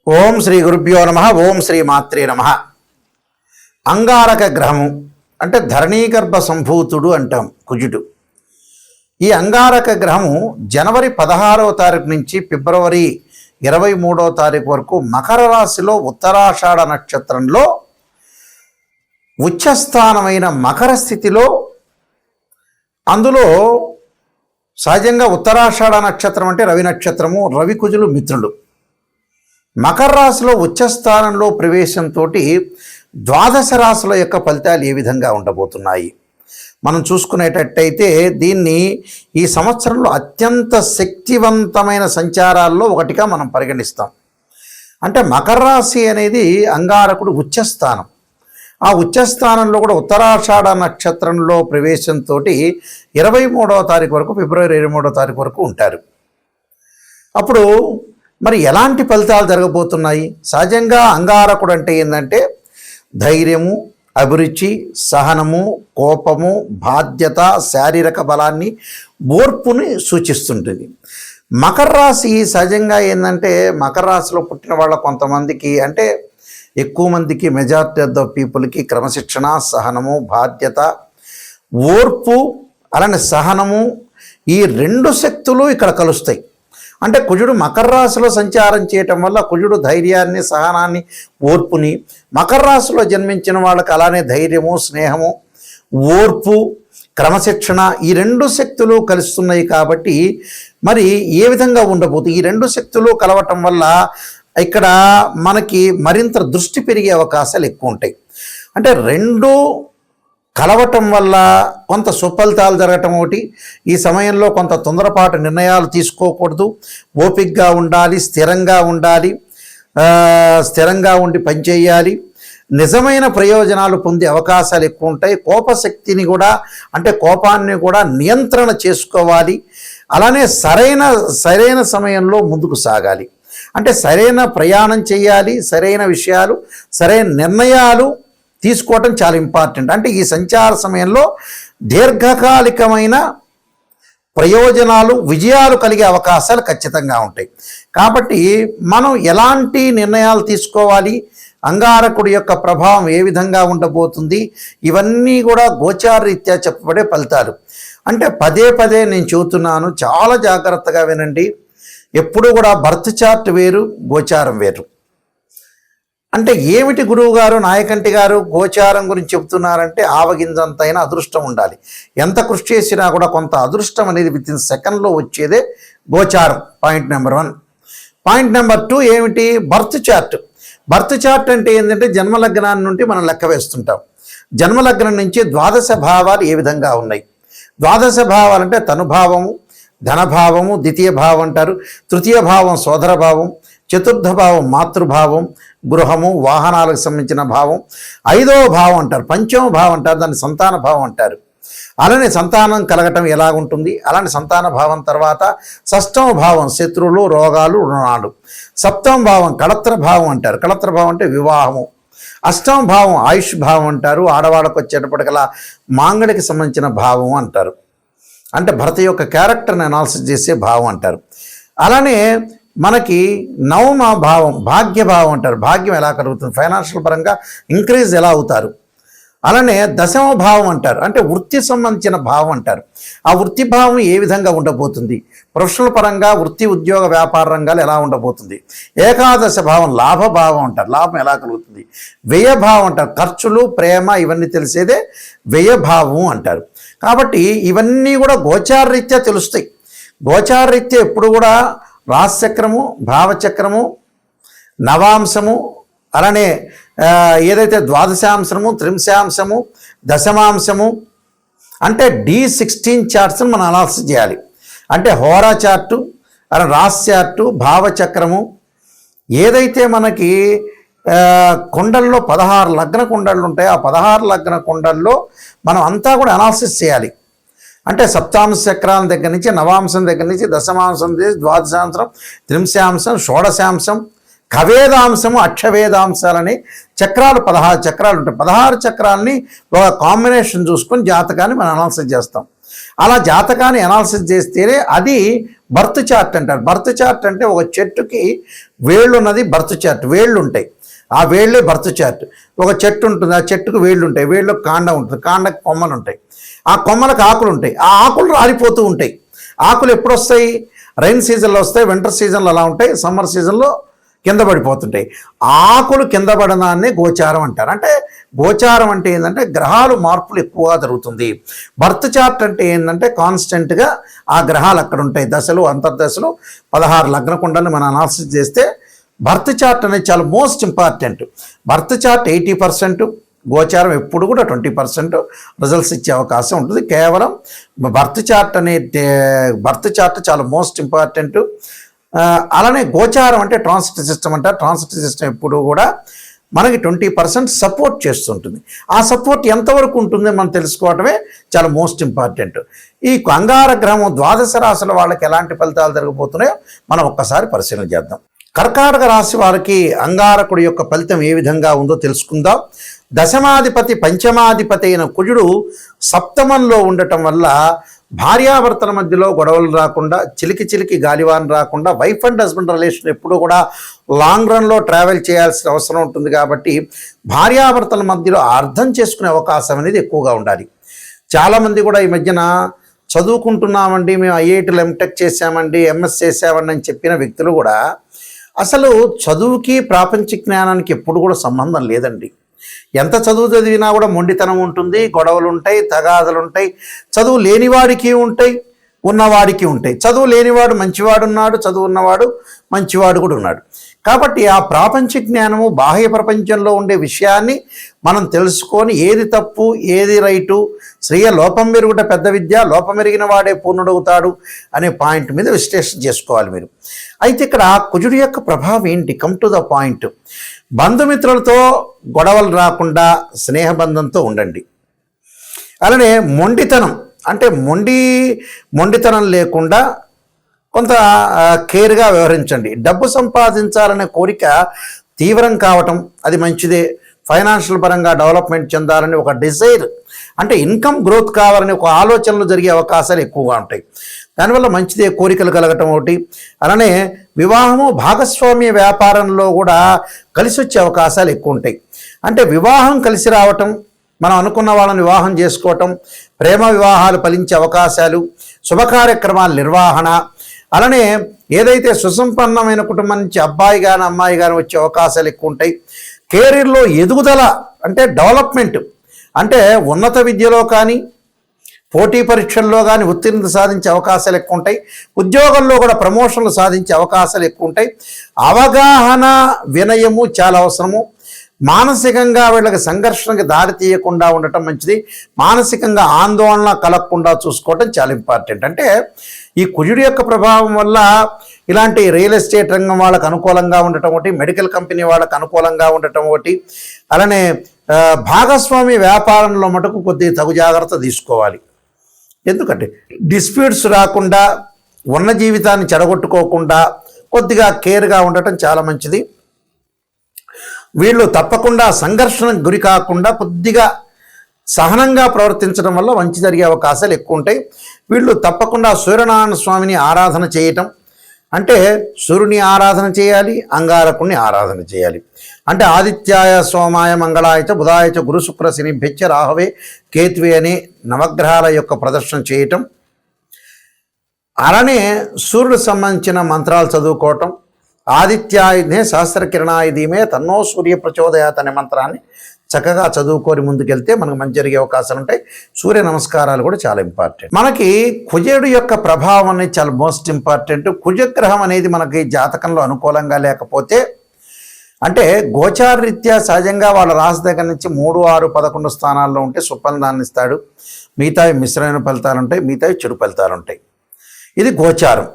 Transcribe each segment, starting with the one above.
ఓం శ్రీ గురుభ్యో నమ. ఓం శ్రీ మాత్రే నమ. అంగారక గ్రహము అంటే ధరణీగర్భ సంభూతుడు అంటాం కుజుడు. ఈ అంగారక గ్రహము జనవరి 16వ తారీఖు నుంచి ఫిబ్రవరి 23వ తారీఖు వరకు మకర రాశిలో ఉత్తరాషాఢ నక్షత్రంలో ఉచ్చస్థానమైన మకర స్థితిలో, అందులో సహజంగా ఉత్తరాషాఢ నక్షత్రం అంటే రవి నక్షత్రము, రవి కుజులు మిత్రులు. మకర రాశిలో ఉచ్చస్థానంలో ప్రవేశంతో ద్వాదశ రాశుల యొక్క ఫలితాలు ఏ విధంగా ఉండబోతున్నాయి మనం చూసుకునేటట్టయితే, దీన్ని ఈ సంవత్సరంలో అత్యంత శక్తివంతమైన సంచారాల్లో ఒకటిగా మనం పరిగణిస్తాం. అంటే మకర రాశి అనేది అంగారకుడు ఉచ్చస్థానం. ఆ ఉచ్చస్థానంలో కూడా ఉత్తరాషాఢ నక్షత్రంలో ప్రవేశంతో 23వ తారీఖు వరకు, ఫిబ్రవరి 23వ తారీఖు వరకు ఉంటారు. అప్పుడు మరి ఎలాంటి ఫలితాలు జరగబోతున్నాయి? సహజంగా అంగారకుడు అంటే ఏంటంటే ధైర్యము, అభిరుచి, సహనము, కోపము, బాధ్యత, శారీరక బలాన్ని, ఓర్పుని సూచిస్తుంటుంది. మకర రాశి సహజంగా ఏంటంటే మకర రాశిలో పుట్టిన వాళ్ళ కొంతమందికి, అంటే ఎక్కువ మందికి, మెజారిటీ ఆఫ్ ద పీపుల్కి క్రమశిక్షణ, సహనము, బాధ్యత, ఓర్పు, అలానే సహనము, ఈ రెండు శక్తులు ఇక్కడ కలుస్తాయి. అంటే కుజుడు మకర రాశిలో సంచారం చేయటం వల్ల కుజుడు ధైర్యాన్ని, సహనాన్ని, ఓర్పుని, మకర రాశిలో జన్మించిన వాళ్ళకి అలానే ధైర్యము, స్నేహము, ఓర్పు, క్రమశిక్షణ, ఈ రెండు శక్తులు కలుస్తున్నాయి. కాబట్టి మరి ఏ విధంగా ఉండబోతుంది? ఈ రెండు శక్తులు కలవటం వల్ల ఇక్కడ మనకి మరింత దృష్టి పెరిగే అవకాశాలు ఎక్కువ ఉంటాయి. అంటే రెండు కలవటం వల్ల కొంత సుఫలితాలు జరగటం ఒకటి. ఈ సమయంలో కొంత తొందరపాటు నిర్ణయాలు తీసుకోకూడదు, ఓపికగా ఉండాలి, స్థిరంగా ఉండాలి, స్థిరంగా ఉండి పనిచేయాలి. నిజమైన ప్రయోజనాలు పొందే అవకాశాలు ఎక్కువ ఉంటాయి. కోపశక్తిని కూడా, అంటే కోపాన్ని కూడా నియంత్రణ చేసుకోవాలి. అలానే సరైన సమయంలో ముందుకు సాగాలి. అంటే సరైన ప్రయాణం చేయాలి, సరైన విషయాలు, సరైన నిర్ణయాలు తీసుకోవటం చాలా ఇంపార్టెంట్. అంటే ఈ సంచార సమయంలో దీర్ఘకాలికమైన ప్రయోజనాలు, విజయాలు కలిగే అవకాశాలు ఖచ్చితంగా ఉంటాయి. కాబట్టి మనం ఎలాంటి నిర్ణయాలు తీసుకోవాలి, అంగారకుడి యొక్క ప్రభావం ఏ విధంగా ఉండబోతుంది, ఇవన్నీ కూడా గోచారరీత్యా చెప్పబడే ఫలితాలు. అంటే పదే పదే నేను చెబుతున్నాను, చాలా జాగ్రత్తగా వినండి. ఎప్పుడు కూడా బర్త్ చార్ట్ వేరు, గోచారం వేరు. అంటే ఏమిటి గురువు గారు, నాయకంటి గారు గోచారం గురించి చెబుతున్నారంటే, ఆవగింజంతైనా అదృష్టం ఉండాలి. ఎంత కృషి చేసినా కూడా కొంత అదృష్టం అనేది వితిన్ సెకండ్లో వచ్చేదే గోచారం. Point number 1. పాయింట్ నెంబర్ 2 ఏమిటి? Birth chart. బర్త్ చార్ట్ అంటే ఏంటంటే జన్మలగ్నాన్ని నుండి మనం లెక్క వేస్తుంటాం. జన్మలగ్నం నుంచి ద్వాదశ భావాలు ఏ విధంగా ఉన్నాయి. ద్వాదశ భావాలు అంటే తనుభావము, ధనభావము, ద్వితీయ భావం అంటారు, తృతీయ భావం సోదర భావం, చతుర్థ భావం మాతృభావం, గృహము, వాహనాలకు సంబంధించిన భావం, 5వ భావం అంటారు, పంచమ భావం అంటారు, దాన్ని సంతాన భావం అంటారు. అలానే సంతానం కలగటం ఎలాగుంటుంది, అలానే సంతాన భావం తర్వాత 6వ భావం శత్రువులు, రోగాలు, రుణాలు, 7వ భావం కళత్ర భావం అంటారు. కళత్ర భావం అంటే వివాహము, 8వ భావం ఆయుష్ భావం అంటారు. ఆడవాళ్ళకు వచ్చేటప్పటికలా మాంగళికి సంబంధించిన భావం అంటారు. అంటే భర్త యొక్క క్యారెక్టర్ని అనాలిసిస్ చేసే భావం అంటారు. అలానే మనకి 9వ భావం భాగ్యభావం అంటారు. భాగ్యం ఎలా కలుగుతుంది, ఫైనాన్షియల్ పరంగా ఇంక్రీజ్ ఎలా అవుతారు. అలానే 10వ భావం అంటారు, అంటే వృత్తి సంబంధించిన భావం అంటారు. ఆ వృత్తి భావం ఏ విధంగా ఉండబోతుంది, ప్రొఫెషనల్ పరంగా వృత్తి, ఉద్యోగ, వ్యాపార రంగాలు ఎలా ఉండబోతుంది. 11వ భావం లాభభావం అంటారు, లాభం ఎలా కలుగుతుంది. వ్యయభావం అంటారు, ఖర్చులు, ప్రేమ, ఇవన్నీ తెలిసేదే వ్యయభావం అంటారు. కాబట్టి ఇవన్నీ కూడా గోచారరీత్యా తెలుస్తాయి. గోచారరీత్యా ఎప్పుడు కూడా రాశిచక్రము, భావచక్రము, నవాంశము, అలానే ఏదైతే ద్వాదశాంశము, త్రింశాంశము, దశమాంశము, అంటే D16 చార్ట్స్ని మనం అనాలిసిస్ చేయాలి. అంటే హోరా చార్టు, అలా రాశి చార్టు, భావచక్రము, ఏదైతే మనకి కుండల్లో 16 లగ్న కుండళ్ళు ఉంటాయో ఆ 16 లగ్న కుండల్లో మనం అంతా కూడా అనాలిసిస్ చేయాలి. అంటే సప్తాంశ చక్రాల దగ్గర నుంచి, నవాంశం దగ్గర నుంచి, దశమాంశం, ద్వాదశాంశం, త్రింశాంశం, షోడశాంశం, కవేదాంశము, అక్షవేదాంశాలని చక్రాలు 16 చక్రాలు ఉంటాయి. 16 చక్రాలని ఒక కాంబినేషన్ చూసుకొని జాతకాన్ని మనం అనాలిసిస్ చేస్తాం. అలా జాతకాన్ని అనాలిసిస్ చేస్తేనే అది బర్త్ చార్ట్ అంటారు. బర్త్ చార్ట్ అంటే ఒక చెట్టుకి వేళ్ళు ఉన్నది బర్త్ చార్ట్, వేళ్ళు ఉంటాయి, ఆ వేళ్ళే బర్త్ చార్ట్. ఒక చెట్టు ఉంటుంది, ఆ చెట్టుకు వేళ్ళు ఉంటాయి, వేళ్ళకు కాండం ఉంటుంది, కాండకు కొమ్మలు ఉంటాయి, ఆ కొమ్మలకు ఆకులు ఉంటాయి, ఆ ఆకులు రాలిపోతూ ఉంటాయి. ఆకులు ఎప్పుడు వస్తాయి? రైన్ సీజన్లో వస్తాయి, వింటర్ సీజన్లో అలా ఉంటాయి, సమ్మర్ సీజన్లో కింద పడిపోతుంటాయి. ఆకులు కింద పడడాన్ని గోచారం అంటారు. అంటే గోచారం అంటే ఏంటంటే గ్రహాలు మార్పులు ఎక్కువగా జరుగుతుంది. బర్త్ చార్ట్ అంటే ఏంటంటే కాన్స్టెంట్గా ఆ గ్రహాలు అక్కడ ఉంటాయి, దశలు అంతర్దశలు 16 లగ్న కుండల్ని మనం అనాలిసిస్ చేస్తే బర్త్ చార్ట్ అనేది చాలా మోస్ట్ ఇంపార్టెంట్. బర్త్ చార్ట్ 80%, గోచారం ఎప్పుడు కూడా 20% రిజల్ట్స్ ఇచ్చే అవకాశం ఉంటుంది. కేవలం బర్త్ చార్ట్ చాలా మోస్ట్ ఇంపార్టెంట్. అలానే గోచారం అంటే ట్రాన్సిట్ సిస్టమ్ అంటారు. ట్రాన్సిట్ సిస్టమ్ ఎప్పుడు కూడా మనకి 20% సపోర్ట్ చేస్తుంటుంది. ఆ సపోర్ట్ ఎంతవరకు ఉంటుందో మనం తెలుసుకోవటమే చాలా మోస్ట్ ఇంపార్టెంట్. ఈ అంగారగ్రహం ద్వాదశ రాశుల వాళ్ళకి ఎలాంటి ఫలితాలు జరగబోతున్నాయో మనం ఒక్కసారి పరిశీలన చేద్దాం. కర్కాటక రాశి వారికి అంగారకుడి యొక్క ఫలితం ఏ విధంగా ఉందో తెలుసుకుందాం. దశమాధిపతి పంచమాధిపతి అయిన కుజుడు సప్తమంలో ఉండటం వల్ల భార్యాభర్తల మధ్యలో గొడవలు రాకుండా, చిలికి గాలివాన్ రాకుండా, వైఫ్ అండ్ హస్బెండ్ రిలేషన్ ఎప్పుడూ కూడా లాంగ్ రన్లో ట్రావెల్ చేయాల్సిన అవసరం ఉంటుంది. కాబట్టి భార్యాభర్తల మధ్యలో అర్థం చేసుకునే అవకాశం అనేది ఎక్కువగా ఉండాలి. చాలామంది కూడా ఈ మధ్యన చదువుకుంటున్నామండి, మేము ఐఐటీలో ఎంటెక్ చేసామండి, ఎంఎస్ చేసామండి అని చెప్పిన వ్యక్తులు కూడా అసలు చదువుకి ప్రాపంచిక జ్ఞానానికి ఎప్పుడు కూడా సంబంధం లేదండి. ఎంత చదువు చదివినా కూడా మొండితనం ఉంటుంది, గొడవలు ఉంటాయి, తగాదలు ఉంటాయి. చదువు లేనివాడికి ఉంటాయి, ఉన్నవాడికి ఉంటాయి. చదువు లేనివాడు మంచివాడు ఉన్నాడు, చదువు ఉన్నవాడు మంచివాడు కూడా ఉన్నాడు. కాబట్టి ఆ ప్రాపంచిక జ్ఞానము బాహ్య ప్రపంచంలో ఉండే విషయాన్ని మనం తెలుసుకొని ఏది తప్పు ఏది రైటు, శ్రేయ లోపం మెరుగుట పెద్ద విద్య, లోపం మెరిగిన వాడే పూర్ణుడవుతాడు అనే పాయింట్ మీద విశ్లేషణ చేసుకోవాలి మీరు. అయితే ఇక్కడ కుజుడి యొక్క ప్రభావం ఏంటి? Come to the point. బంధుమిత్రులతో గొడవలు రాకుండా స్నేహబంధంతో ఉండండి. అలానే మొండితనం అంటే మొండితనం లేకుండా కొంత కేర్గా వ్యవహరించండి. డబ్బు సంపాదించాలనే కోరిక తీవ్రం కావటం అది మంచిదే. ఫైనాన్షియల్ పరంగా డెవలప్మెంట్ చెందాలని ఒక డిజైర్ అంటే ఇన్కమ్ గ్రోత్ కావాలని ఒక ఆలోచనలు జరిగే అవకాశాలు ఎక్కువగా ఉంటాయి. దానివల్ల మంచిదే, కోరికలు కలగటం ఒకటి. అలానే వివాహము భాగస్వామ్య వ్యాపారంలో కూడా కలిసి వచ్చే అవకాశాలు ఎక్కువ ఉంటాయి. అంటే వివాహం కలిసి రావటం, మనం అనుకున్న వాళ్ళని వివాహం చేసుకోవటం, ప్రేమ వివాహాలు ఫలించే అవకాశాలు, శుభకార్యక్రమాల నిర్వహణ, అలానే ఏదైతే సుసంపన్నమైన కుటుంబం నుంచి అబ్బాయి కానీ అమ్మాయి కానీ వచ్చే అవకాశాలు ఎక్కువ ఉంటాయి. కెరీర్లో ఎదుగుదల అంటే డెవలప్మెంట్ అంటే ఉన్నత విద్యలో కానీ పోటీ పరీక్షల్లో కానీ ఉత్తీర్ణత సాధించే అవకాశాలు ఎక్కువ ఉంటాయి. ఉద్యోగంలో కూడా ప్రమోషన్లు సాధించే అవకాశాలు ఎక్కువ ఉంటాయి. అవగాహన వినయము చాలా అవసరము. మానసికంగా వీళ్ళకి సంఘర్షణకి దారి తీయకుండా ఉండటం మంచిది. మానసికంగా ఆందోళన కలగకుండా చూసుకోవటం చాలా ఇంపార్టెంట్. అంటే ఈ కుజుడి యొక్క ప్రభావం వల్ల ఇలాంటి రియల్ ఎస్టేట్ రంగం వాళ్ళకు అనుకూలంగా ఉండటం ఒకటి, మెడికల్ కంపెనీ వాళ్ళకు అనుకూలంగా ఉండటం ఒకటి, అలానే భాగస్వామి వ్యాపారంలో మటుకు కొద్దిగా తగు జాగ్రత్త తీసుకోవాలి. ఎందుకంటే డిస్ప్యూట్స్ రాకుండా, ఉన్న జీవితాన్ని చెడగొట్టుకోకుండా కొద్దిగా కేర్గా ఉండటం చాలా మంచిది. వీళ్ళు తప్పకుండా సంఘర్షణకు గురి కాకుండా కొద్దిగా సహనంగా ప్రవర్తించడం వల్ల మంచి జరిగే అవకాశాలు ఎక్కువ ఉంటాయి. వీళ్ళు తప్పకుండా సూర్యనారాయణ స్వామిని ఆరాధన చేయటం అంటే సూర్యుని ఆరాధన చేయాలి, అంగారకుడిని ఆరాధన చేయాలి. అంటే ఆదిత్యాయ సోమాయ మంగళాయచ బుధాయచ గురు శుక్ర శని భెచ్చ రాహవే కేతువే అనే నవగ్రహాల యొక్క ప్రదర్శన చేయటం, అలానే సూర్యుడికి సంబంధించిన మంత్రాలు చదువుకోవటం, ఆదిత్యాయుధే సహస్రకిరణాయ ధీమే తన్నో సూర్య ప్రచోదయాత్ అనే మంత్రాన్ని చక్కగా చదువుకొని ముందుకెళ్తే మనకు మంచి జరిగే అవకాశాలు ఉంటాయి. సూర్య నమస్కారాలు కూడా చాలా ఇంపార్టెంట్. మనకి కుజుడు యొక్క ప్రభావం అనేది చాలా మోస్ట్ ఇంపార్టెంట్. కుజగ్రహం అనేది మనకి జాతకంలో అనుకూలంగా లేకపోతే అంటే గోచారరీత్యా సహజంగా వాళ్ళ రాశి దగ్గర నుంచి 3, 6, 11 స్థానాల్లో ఉంటే సుఫలితాన్ని ఇస్తాడు. మిగతావి మిశ్రమైన ఫలితాలు ఉంటాయి, మిగతావి చెడు ఫలితాలు ఉంటాయి. ఇది గోచారం.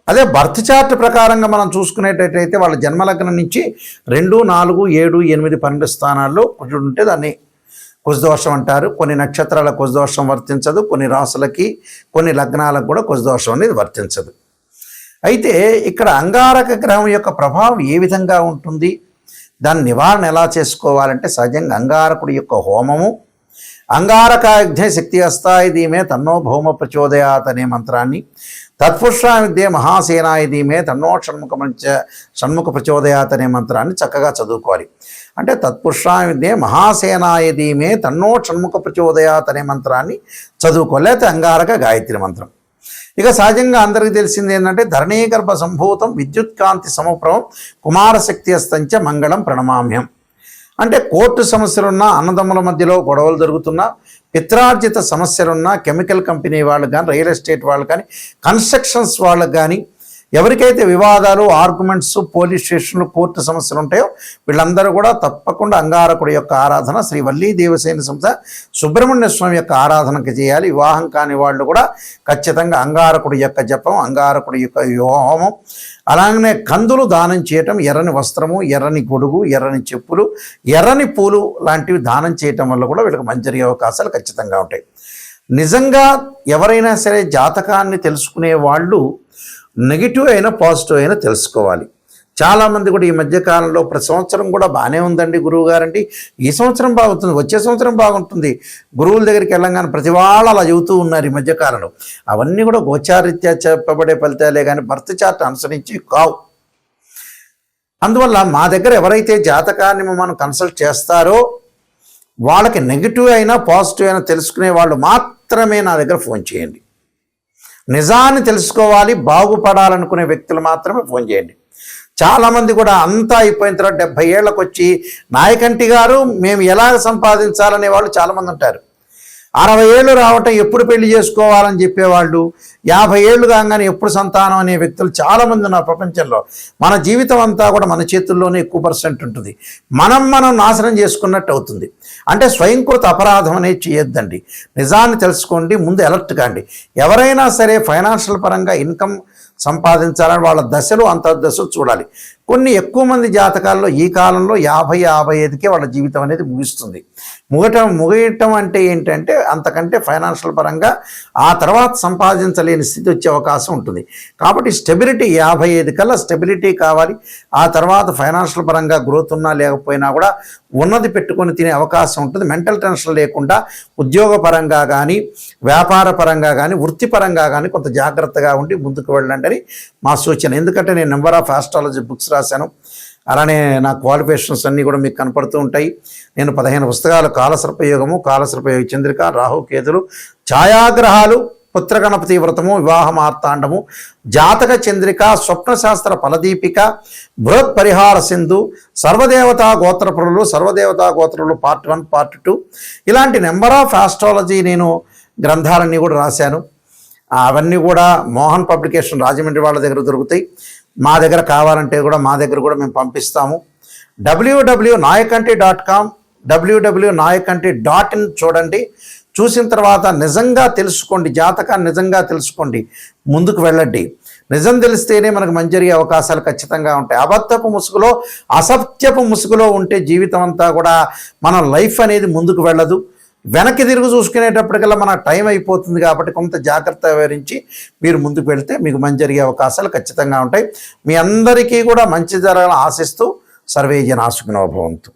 అదే బర్త్ చార్ట్ ప్రకారంగా మనం చూసుకునేటట్టయితే వాళ్ళ జన్మలగ్నం నుంచి 2, 4, 7, 8, 12 స్థానాల్లో కుజుడు ఉంటే దాన్ని కుజదోషం అంటారు. కొన్ని నక్షత్రాల కుజదోషం వర్తించదు, కొన్ని రాసులకి కొన్ని లగ్నాలకు కూడా కుజదోషం అనేది వర్తించదు. అయితే ఇక్కడ అంగారక గ్రహం యొక్క ప్రభావం ఏ విధంగా ఉంటుంది, దాని నివారణ ఎలా చేసుకోవాలంటే సహజంగా అంగారకుడి యొక్క హోమము, అంగారకాగ్నే శక్తి అస్తాయి ధీమే తన్నో భౌమ ప్రచోదయాత్ అనే మంత్రాన్ని, తత్పురుషా విద్యే మహాసేనాయ ధీమే తన్నో షణ్ముఖ ప్రచోదయాత్ అనే మంత్రాన్ని చక్కగా చదువుకోవాలి. అంటే తత్పురుషా విద్యే మహాసేనాయ ధీమే తన్నో షణ్ముఖ ప్రచోదయాత్ అనే మంత్రాన్ని చదువుకోవాలి. లేకపోతే అంగారక గాయత్రి మంత్రం. ఇక సహజంగా అందరికీ తెలిసింది ఏంటంటే ధరణీగర్భ సంభూతం విద్యుత్కాంతి సమప్రభం కుమారశక్తి అస్తంచ మంగళం ప్రణమామ్యం. అంటే కోర్టు సమస్యలున్నా, అన్నదమ్ముల మధ్యలో గొడవలు జరుగుతున్నా, పిత్రార్జిత సమస్యలున్నా, కెమికల్ కంపెనీ వాళ్ళకి కానీ, రియల్ ఎస్టేట్ వాళ్ళకి కానీ, కన్స్ట్రక్షన్స్ వాళ్ళకి కానీ, ఎవరికైతే వివాదాలు, ఆర్గ్యుమెంట్స్, పోలీస్ స్టేషన్లు, కోర్టు సమస్యలు ఉంటాయో వీళ్ళందరూ కూడా తప్పకుండా అంగారకుడి యొక్క ఆరాధన, శ్రీ వల్లీ దేవసేన సంస్థ సుబ్రహ్మణ్య స్వామి యొక్క ఆరాధనకి చేయాలి. వివాహం కాని వాళ్ళు కూడా ఖచ్చితంగా అంగారకుడి యొక్క జపం, అంగారకుడి యొక్క హోమం, అలాగనే కందులు దానం చేయటం, ఎర్రని వస్త్రము, ఎర్రని గొడుగు, ఎర్రని చెప్పులు, ఎర్రని పూలు లాంటివి దానం చేయటం వల్ల కూడా వీళ్ళకి మంచి జరిగే అవకాశాలు ఖచ్చితంగా ఉంటాయి. నిజంగా ఎవరైనా సరే జాతకాన్ని తెలుసుకునే వాళ్ళు నెగిటివ్ అయినా పాజిటివ్ అయినా తెలుసుకోవాలి. చాలామంది కూడా ఈ మధ్యకాలంలో ప్రతి సంవత్సరం కూడా బాగానే ఉందండి గురువు గారండి, ఈ సంవత్సరం బాగుంటుంది, వచ్చే సంవత్సరం బాగుంటుంది, గురువుల దగ్గరికి వెళ్ళంగానే ప్రతి వాళ్ళు అలా చెబుతూ ఉన్నారు ఈ మధ్యకాలంలో. అవన్నీ కూడా గోచారీత్యా చెప్పబడే ఫలితాలే కానీ బర్త్ చార్ట్ అనుసరించి కావు. అందువల్ల మా దగ్గర ఎవరైతే జాతకాన్ని మనం కన్సల్ట్ చేస్తారో వాళ్ళకి నెగిటివ్ అయినా పాజిటివ్ అయినా తెలుసుకునే వాళ్ళు మాత్రమే నా దగ్గర ఫోన్ చేయండి. నిజాన్ని తెలుసుకోవాలి, బాగుపడాలనుకునే వ్యక్తులు మాత్రమే ఫోన్ చేయండి. చాలామంది కూడా అంతా అయిపోయిన తర్వాత 70 ఏళ్ళకు వచ్చి నాయకంటి గారు మేము ఎలా సంపాదించాలనే వాళ్ళు చాలామంది ఉంటారు. 60 ఏళ్ళు రావటం ఎప్పుడు పెళ్లి చేసుకోవాలని చెప్పేవాళ్ళు, 50 ఏళ్ళు కాగానే ఎప్పుడు సంతానం అనే వ్యక్తులు చాలామంది ఉన్నారు ప్రపంచంలో. మన జీవితం అంతా కూడా మన చేతుల్లోనే ఎక్కువ % ఉంటుంది. మనం నాశనం చేసుకున్నట్టు అవుతుంది. అంటే స్వయంకృత అపరాధం అనేది చేయొద్దండి. నిజాన్ని తెలుసుకోండి, ముందు అలర్ట్ కాండి. ఎవరైనా సరే ఫైనాన్షియల్ పరంగా ఇన్కమ్ సంపాదించాలని వాళ్ళ దశలు అంతర్దశలు చూడాలి. కొన్ని ఎక్కువ మంది జాతకాల్లో ఈ కాలంలో 50-55కే వాళ్ళ జీవితం అనేది ముగుస్తుంది. ముగియటం అంటే ఏంటంటే అంతకంటే ఫైనాన్షియల్ పరంగా ఆ తర్వాత సంపాదించలేని స్థితి వచ్చే అవకాశం ఉంటుంది. కాబట్టి స్టెబిలిటీ 55 కల్లా స్టెబిలిటీ కావాలి. ఆ తర్వాత ఫైనాన్షియల్ పరంగా గ్రోత్ ఉన్నా లేకపోయినా కూడా ఉన్నది పెట్టుకొని తినే అవకాశం ఉంటుంది. మెంటల్ టెన్షన్ లేకుండా ఉద్యోగపరంగా కానీ, వ్యాపార పరంగా కానీ, వృత్తిపరంగా కానీ కొంత జాగ్రత్తగా ఉండి ముందుకు వెళ్ళండి అని మా సూచన. ఎందుకంటే నేను నెంబర్ ఆఫ్ ఆస్ట్రాలజీ బుక్స్ రాశాను. అలానే నా క్వాలిఫికేషన్స్ అన్నీ కూడా మీకు కనపడుతూ ఉంటాయి. నేను 15 పుస్తకాలు, కాలసర్పయోగము, కాలసర్పయోగ చంద్రిక, రాహుకేతులు, ఛాయాగ్రహాలు, పుత్రగణపతి వ్రతము, వివాహ మార్తాండము, జాతక చంద్రిక, స్వప్నశాస్త్ర ఫలదీపిక, బృహత్ పరిహార సింధు, సర్వదేవతా గోత్రపురులు, సర్వదేవతా గోత్రపురులు పార్ట్ 1, పార్ట్ 2 ఇలాంటి నెంబర్ ఆఫ్ ఆస్ట్రాలజీ నేను గ్రంథాలన్నీ కూడా రాశాను. అవన్నీ కూడా మోహన్ పబ్లికేషన్ రాజమండ్రి వాళ్ళ దగ్గర దొరుకుతాయి. మా దగ్గర కావాలంటే కూడా మా దగ్గర కూడా మేము పంపిస్తాము. www.nayakanti.com, www.nayakanti.in చూడండి. చూసిన తర్వాత నిజంగా తెలుసుకోండి, జాతకాన్ని నిజంగా తెలుసుకోండి, ముందుకు వెళ్ళండి. నిజం తెలిస్తేనే మనకు మంచి జరిగే అవకాశాలు ఖచ్చితంగా ఉంటాయి. అబద్ధపు ముసుగులో, అసత్యపు ముసుగులో ఉంటే జీవితం అంతా కూడా మన లైఫ్ అనేది ముందుకు వెళ్ళదు. వెనక్కి తిరిగి చూసుకునేటప్పటికల్లా మన టైం అయిపోతుంది. కాబట్టి కొంత జాగ్రత్త వివరించి మీరు ముందుకు వెళ్తే మీకు మంచి జరిగే అవకాశాలు ఖచ్చితంగా ఉంటాయి. మీ అందరికీ కూడా మంచి జరగాలని ఆశిస్తూ సర్వే జనా సుఖినో భవంతు.